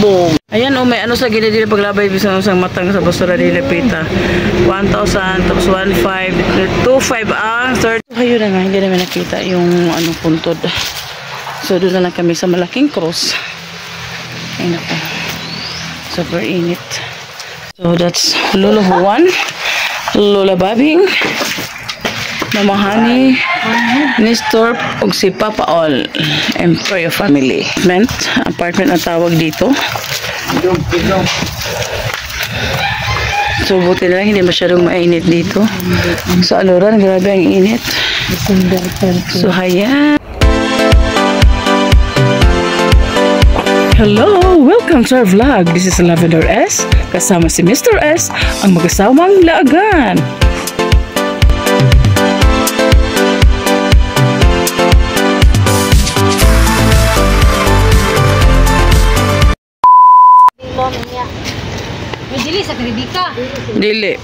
Boom. Ayan may ano sa gilid dito paglabay bisan usang matang sa basura dili pita. 1,000 tapos 1,500 2,500 ang third. Kayo na nga hindi namin nakita yung puntod. So doon na lang kami sa malaking cross. Ay nako. Super init. So that's Lolo Juan, Lola Babing, Mama Honey, Nestor, ug si Papa All, and for your family. Apartment ang tawag dito. So buti na lang hindi masyadong mainit dito. Sa Aluran, grabe ang init. So hayan. Hello! Welcome to our vlog. This is Lavender S. Kasama si Mr. S, ang mag-asawang laagan. Dili sa kredika. Dili.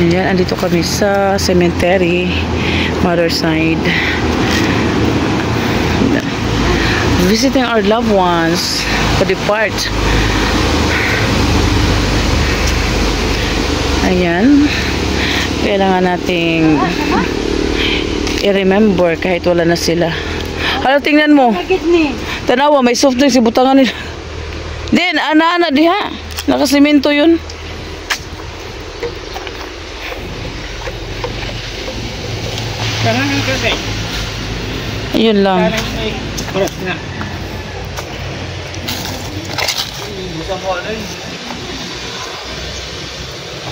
Ayan, andito kami sa cemetery, mother side. Visiting our loved ones who depart. Ayan. Kailangan nating i-remember kahit wala na sila. Hala, tingnan mo. Tanawa, may soft drink si butangan nila. Din, ana-ana diha. Nakasimento yun. Ayun lang.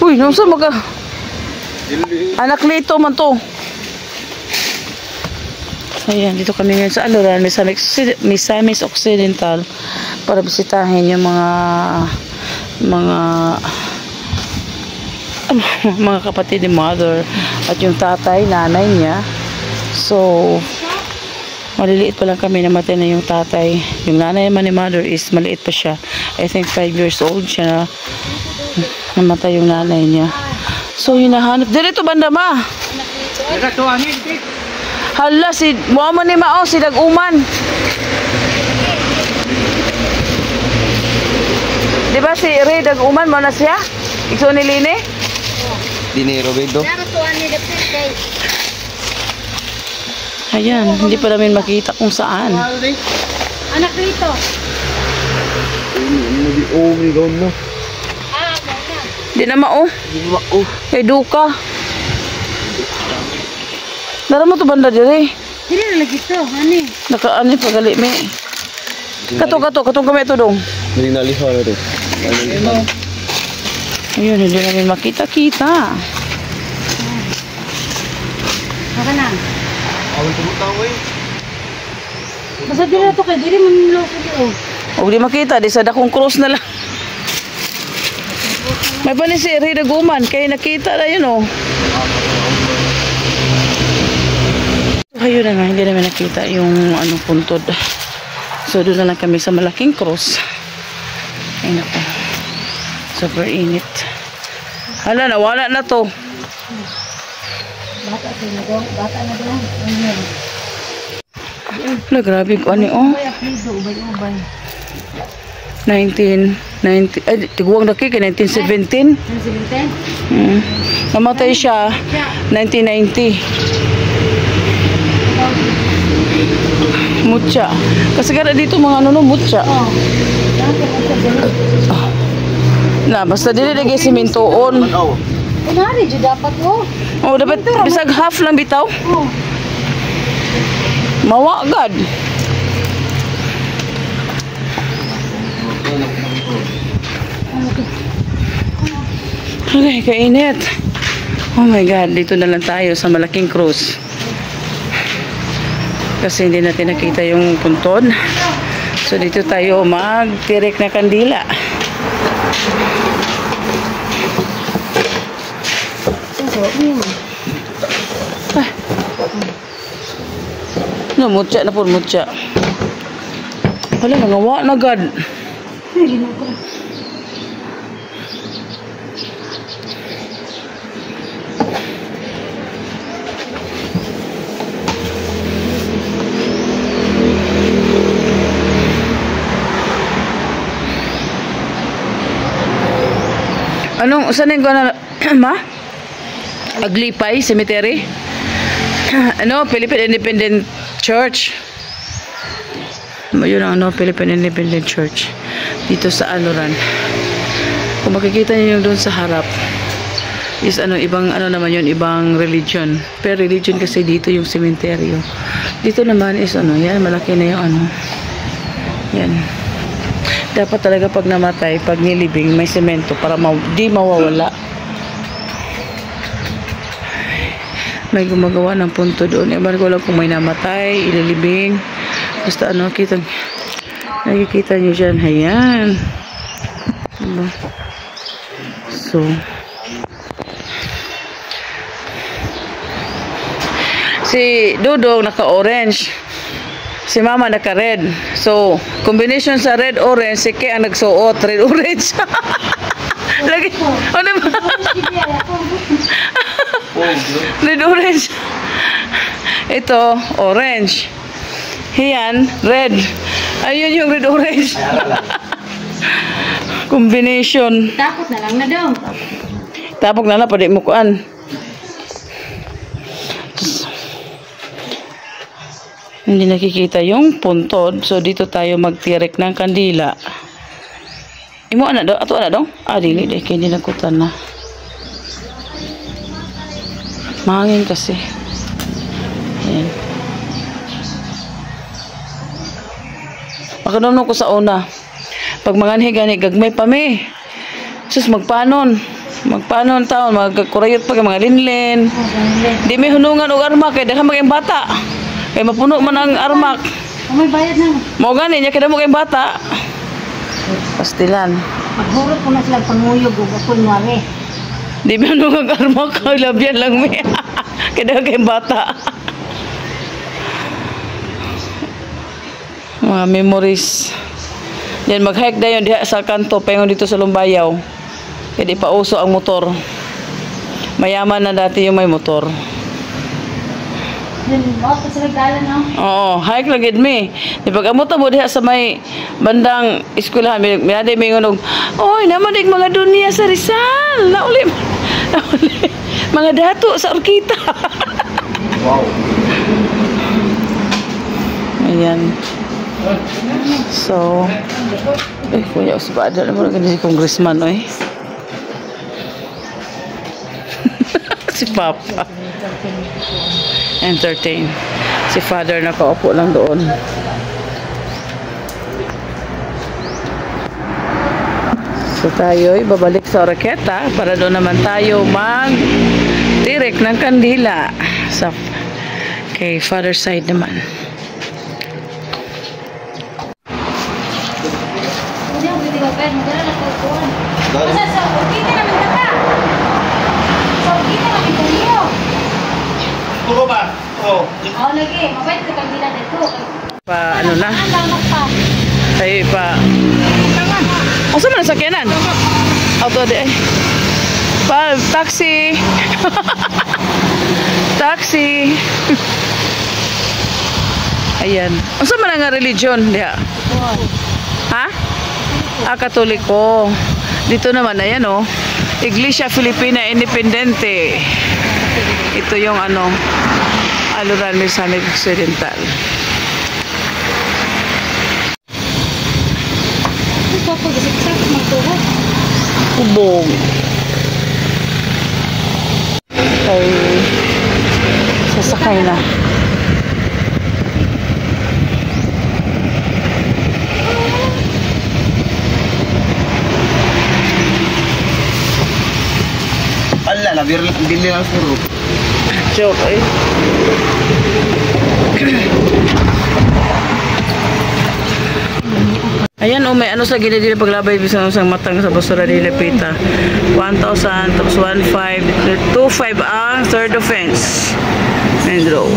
Uy, nung saan maka? Anak lito man to. Ayan, dito kami ngayon sa Aluran, Misamis Occidental para bisitahin yung mga kapatid ni mother at yung tatay, nanay niya. So, maliliit pa lang kami, namatay na yung tatay. Yung nanay naman ni mother is maliit pa siya. I think 5 years old siya. Namatay yung nanay niya. So, hinahanap. Dito banda ma. Hala, si Muhammad ni Mao, si Dag-uman. Diba si Ray Dag-uman mo na siya? Ikso ni Line? Dinero, Bedo. Ayan, hindi pa namin makita kung saan. Anak rito. Di na mao. Kay Duka. Nara mo to banda dire. Dili na lagi to, ani. Nakaani pagali mi. Katong kami to dong. Hindi nalihaw na to. Ayun, hindi namin makita-kita. Baka na. Awal tumutang eh. Basta dili na to kay dili man loko to. Huwag di makita, di sa dakong cross na lang. May pa ni si Ray Dag-uman, kaya nakita na yun oh. Ayun na nga, hindi namin nakita yung puntod. So doon na lang kami sa malaking cross. Ay nako. Super init. Hala, nawala na to. Bata na doon. Hala, grabe ko ano oh. Ubay-ubay. 1990, ay, tiguang na kaya 1917. 17? Namatay siya 1990. Mutya. Kasi kada dito mga mutya. Na, basta dili lagi simintoon. Kunari, di dapat mo. Oh, dapat bisag half lang bitaw. Mawa agad. Okay, kainit. Oh my God, dito na lang tayo sa malaking cross. Kasi hindi natin nakita yung puntod. So dito tayo magtirik na kandila. No, mutya na po, mutya. Wala, nangawa na agad. Anong, saan yung gana, ma? Aglipay Cemetery? Ano, Philippine Independent Church. Yun ang ano, Philippine Independent Church. Dito sa Aluran. Kung makikita niyo yung doon sa harap, is ano, ibang ano naman yun, ibang religion. Pero religion kasi dito yung cemetery. Dito naman is ano, yan, malaki na yung ano. Yan. Dapat talaga pag namatay, pag nilibing, may semento para di mawawala. May gumagawa ng punto doon. Iban ko lang kung may namatay, ililibing. Basta ano, nakikita nyo dyan. Ayan. Diba? So, si Dudong naka-orange. Si Mama naka-red. So, combination sa red-orange, si Kay ang nagsuot. Red-orange. Lagi. Ano ba? Red-orange. Ito, orange. Yan, red. Ayun yung red-orange. Combination. Takot na lang na daw. Tapok na lang, pwede mo kuan. Hindi nakikita yung puntod. So, dito tayo magtirek ng kandila. Imo anak daw? Ato anak daw? Dili. Kaya hindi nakutan na. Mahangin kasi. Ayan. Makanuno ko sa una. Pag manganhi-gani, gagmay pa mi. Sus, magpanon. Magpanon taon. Magkurayot pa mga linlin. Di may hunungan o armak. Kaya dahan maging bata. Kaya mapuno man ang armak. May bayad na. Mau gani niya kaya mo kay bata. Pastilan. Paghurot ko na silang panguyog o ako'y nwari. Di ba nung ang armak ka, labyan lang may. Kaya kay bata. Mga memories. Yan, mag-hike na yun diha sa kanto, paingon dito sa Lumbayaw. Kaya di pa uso ang motor. Mayaman na dati yung may motor. Bakit sa nagdalan, no? Oo, hike lang gid mi. Di pag-amot mo diha sa may bandang eskwelahan, may aday may ngunog, oy, naman dig mga dunya sa Rizal. Nauli. Mga dato sa Orkita. Wow. Ayan. So, kuya, usbada naman ganyan si congressman, oy. Si Papa. Entertain. Si Father nakaupo lang doon. So tayo'y babalik sa Oroqueta para doon naman tayo mag-direct ng kandila sa kay Father side naman. Hindi ako pwede mag-pwede. Magdala na po ito. Basta sa Orkita naman ka. Sa Orkita naman ito niyo. Tuko ba? Oo. Lagi. Mabait ka kang dila dito. Pa ano na? Lamak pa. Ay pa. Asa man ang sakyanan? Auto di ay. Pa taxi. Taxi. Ayan. Asa man ang religion diha? Ha? Katoliko. Dito naman ayan oh. Iglesia Filipina Independente. Ito yung ano, Aluran Misamis Occidental. Ito po, gasiksak magtuho. Ubog. Ay, sasakay na. Ala, labir dili lang suro. Joke, eh. Ayan, may ano sa gilid dito paglabay bisang sang matang sa basura ni Lepita. 1,000 tapos 1,500. 2,500 ang third offense. And row.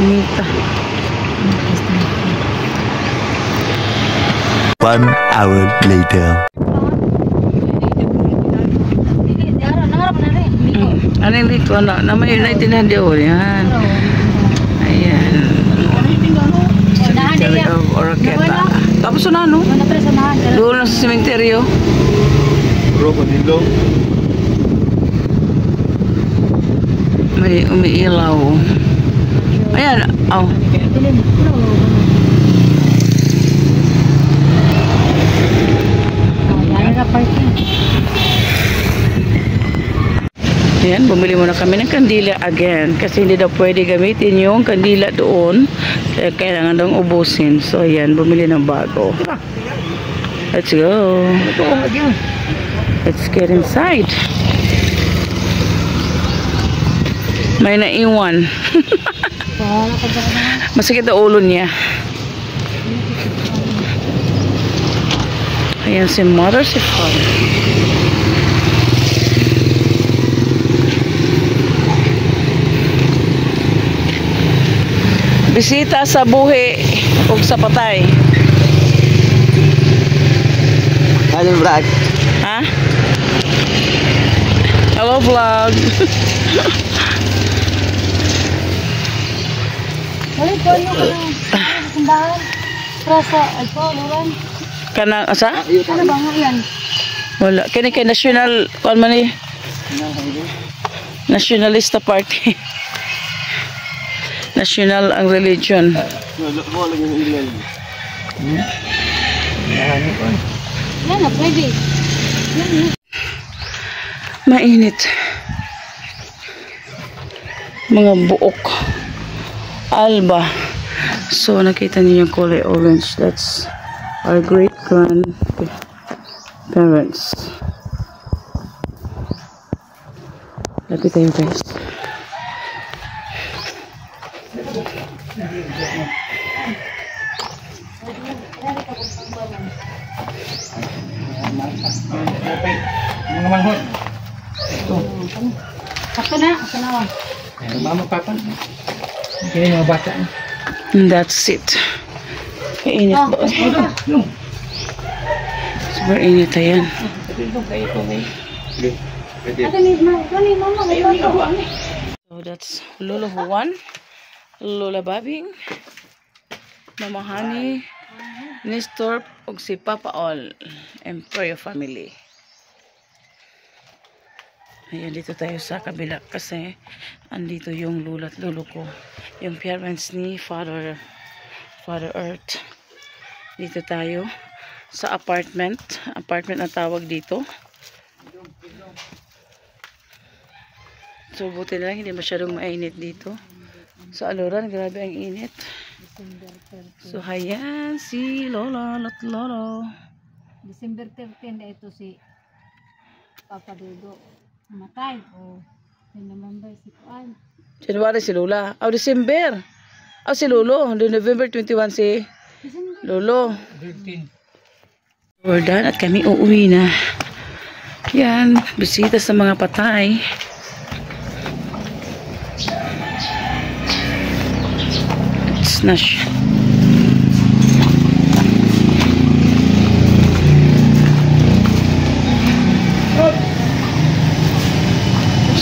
Mita. 1 hour later. Nangarap na rin. Ano yung Dili ko na may naitindihan di o yan. Ayan. Cemetery of Oroqueta. Tapos na no? Doon na sa sementeryo. Bro, kanilo. May umiilaw. Ayan. Oh. Ayan, bumili muna kami ng kandila again kasi hindi daw pwede gamitin yung kandila doon kaya kailangan daw ubusin. So ayan, bumili ng bago. Let's go. Let's get inside. May naiwan. Masakit ang ulo niya. Ayan si Mother, si Father. Bisita sa buhi o sa patay. Ano vlog? Ha? Hello vlog. Balik ko yung simbahan. Prasa, ito, lulan. Kanang asa? Ano ba nga yan? Wala. Kaya national, kuan man ni? Nationalista party. National ang religion. Yan na, pwede. Mainit. Mga buok. Alba. So, nakita niyo yung kulay orange. That's our great-grandparents. Lapit tayo guys. Mga manghot. Ako na. Mama, papa. Kaya yung mga bata. And that's it. Kainit ba? Super init ayan. So that's Lolo Juan, Lola Babing, Mama Hani, Nestor, ug si Papa All, and Prayo family. Ayan, dito tayo sa kabila kasi andito yung lolo at lolo ko. Yung parents ni Father Earth. Dito tayo sa apartment. Apartment na tawag dito. So, buti na lang hindi masyadong mainit dito. Sa Aluran, grabe ang init. So, hayan si Lola at Lolo. December 13 na ito si Papa Dodo. Namatay. November si Kuan. January si Lola. December. Si Lolo. November 21 si Lolo. We're done at kami uuwi na. Yan. Bisita sa mga patay. It's not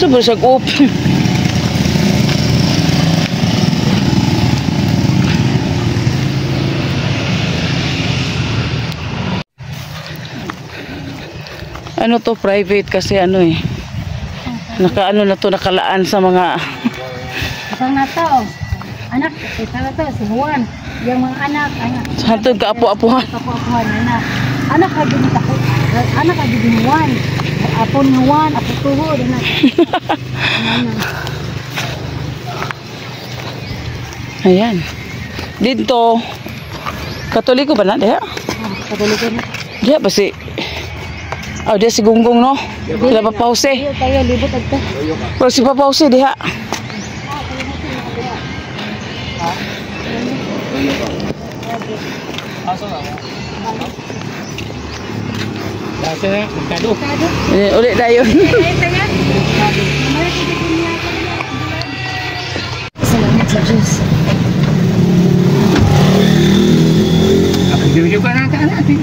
sa up. Ano to, private kasi ano eh. Nakaano na to, nakalaan sa mga Atang na to. Anak, ito na to, si Juan. Yung mga anak. hantod ka apo-apuhan. Apo-apuhan, anak ka din ako. Anak ka din Juan. Apo ni Juan, apo tuhod. Ayan. Dito, Katoliko ba na? Diha? Katoliko na. Diha ba si... diha si Gunggong, no? Sila Papause. Tayo, libot agto. Pero si Papause, diha. Ulit na yun. Salamat sa Diyos. Video ka na natin.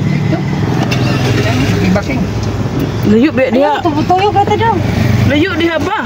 Ibaking. Layo, diha. Tuyo ka ito daw. Layo, diha ba?